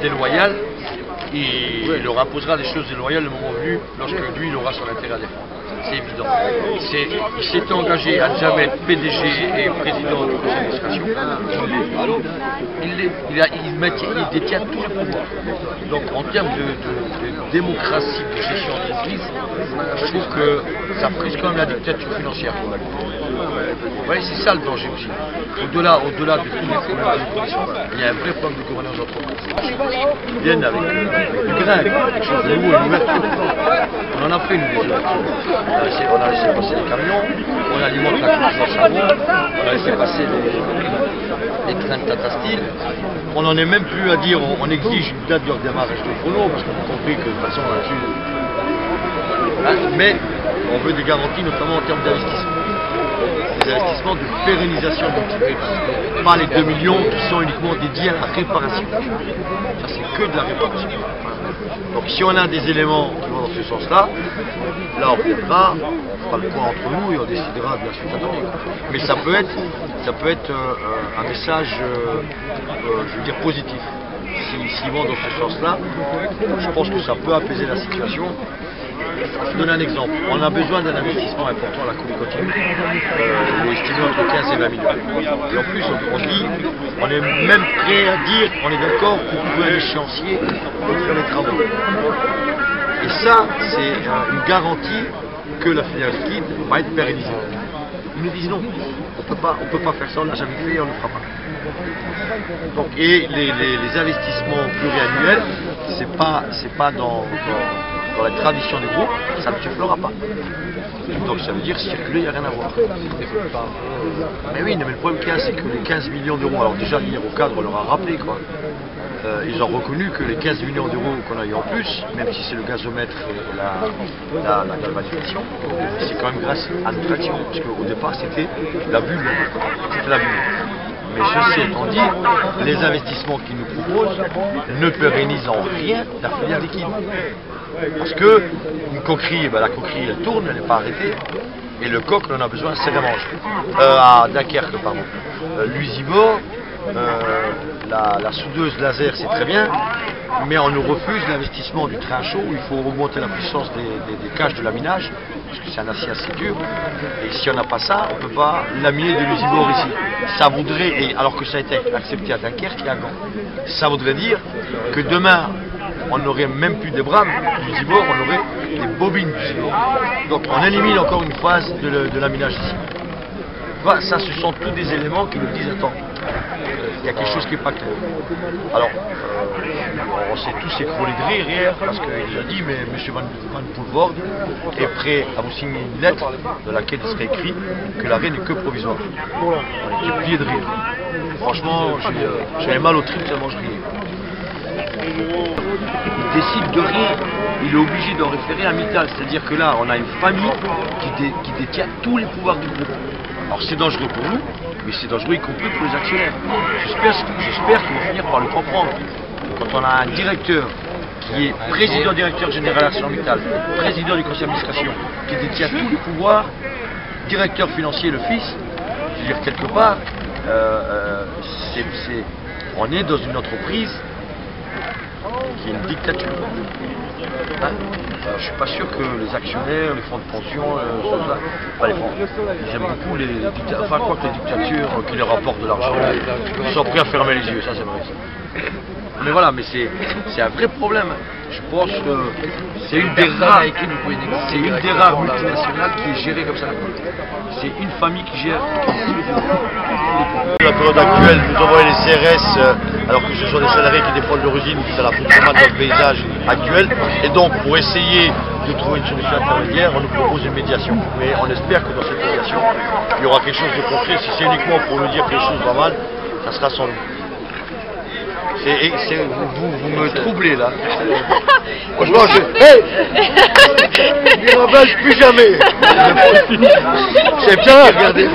déloyale, il leur imposera des choses déloyales le moment venu, lorsque lui, il aura son intérêt à défendre. C'est évident. Il s'est engagé à ne jamais être PDG et président du conseil d'administration. Il détient tous les pouvoirs. Donc en termes de démocratie, de gestion d'entreprise, je trouve que ça frise quand même la dictature financière. Vous voyez, c'est ça le danger aussi. Au-delà de tous les problèmes de corruption, il y a un vrai problème de gouvernance d'entreprise. Ils viennent avec du grain, quelque chose de nouveau, une ouverture. On en a fait une ouverture. On a laissé passer les camions, on alimente la culture au charbon, on a laissé passer les trains de Tata Steel. On n'en est même plus à dire, on exige une date de redémarrage de phono, parce qu'on a compris que de toute façon là-dessus. Mais on veut des garanties, notamment en termes d'investissement. Des investissements de pérennisation d'entreprise. Pas les 2 millions qui sont uniquement dédiés à la réparation. Ça, c'est que de la réparation. Donc si on a des éléments qui vont dans ce sens-là, là on reviendra, on fera le point entre nous et on décidera de la suite à donner. Mais ça peut être un message, je veux dire, positif. S'ils vont dans ce sens-là, je pense que ça peut apaiser la situation. Je vous donne un exemple. On a besoin d'un investissement important à la Coupe continue. Il est estimé entre 15 et 20 millions. Et en plus, on dit, on est même prêt à dire, on est d'accord pour trouver un échéancier pour faire les travaux. Et ça, c'est une garantie que la filière liquide va être pérennisée. Ils nous disent non, on ne peut pas faire ça, on ne l'a jamais fait, on ne le fera pas. Donc, et les investissements pluriannuels, c'est pas dans la tradition du groupe, ça ne se fera pas. Donc ça veut dire circuler, il n'y a rien à voir. Mais oui, mais le problème qu'il y a, c'est que les 15 millions d'euros, alors déjà hier au cadre, on leur a rappelé quoi. Ils ont reconnu que les 15 millions d'euros qu'on a eu en plus, même si c'est le gazomètre et la galvanisation, c'est quand même grâce à notre action. Parce qu'au départ, c'était la bulle. C'était la bulle. Mais ceci étant dit, les investissements qu'ils nous proposent ne pérennisent en rien la filière liquide. Parce que une coquerie, la coquerie elle tourne, elle n'est pas arrêtée, et le coq on en a besoin à Serre-à-Manche, à Dunkerque, pardon. L'usibor, la soudeuse laser c'est très bien, mais on nous refuse l'investissement du train chaud où il faut augmenter la puissance des cages de laminage, parce que c'est un acier assez dur, et si on n'a pas ça, on ne peut pas laminer de l'usibor ici. Ça voudrait, alors que ça a été accepté à Dunkerque et à Gand, ça voudrait dire que demain, on n'aurait même plus des brames d'usibor, on aurait des bobines d'usibor. Donc on élimine encore une phase de laminage ici. Voilà, ça ce sont tous des éléments qui nous disent attends, il y a quelque chose qui n'est pas clair. Alors, on s'est tous écroulés de rire hier parce qu'il nous a dit mais M. Van Poelvoorde est prêt à vous signer une lettre dans laquelle il serait écrit que l'arrêt n'est que provisoire. On était pliés de rire. Franchement, j'avais mal au trip tellement je riais. Il décide de rien, il est obligé d'en référer à Mittal, c'est-à-dire que là on a une famille qui détient tous les pouvoirs du groupe. Alors c'est dangereux pour nous, mais c'est dangereux y compris pour les actionnaires. J'espère qu'ils vont finir par le comprendre. Quand on a un directeur qui est président-directeur général ArcelorMittal, président du conseil d'administration, qui détient tous les pouvoirs, directeur financier le fils, je veux dire quelque part, on est dans une entreprise qui est une dictature. Hein? Je ne suis pas sûr que les actionnaires, les fonds de pension, pas les fonds, ils aiment beaucoup les dictatures, enfin quoi que les dictatures qui leur rapportent de l'argent, ils sont prêts à fermer les yeux, ça c'est vrai. Mais voilà, mais c'est un vrai problème. Je pense que c'est une des rares multinationales qui est gérée comme ça. C'est une famille qui gère. La période actuelle, nous avons les CRS, alors que ce sont des salariés qui dépendent de l'origine, ça la fout mal dans le paysage actuel. Et donc, pour essayer de trouver une solution intermédiaire, on nous propose une médiation. Mais on espère que dans cette médiation, il y aura quelque chose de concret. Si c'est uniquement pour nous dire que les choses vont mal, ça sera sans nous. Vous me troublez là. Franchement, je ravage plus jamais. C'est bien, regardez.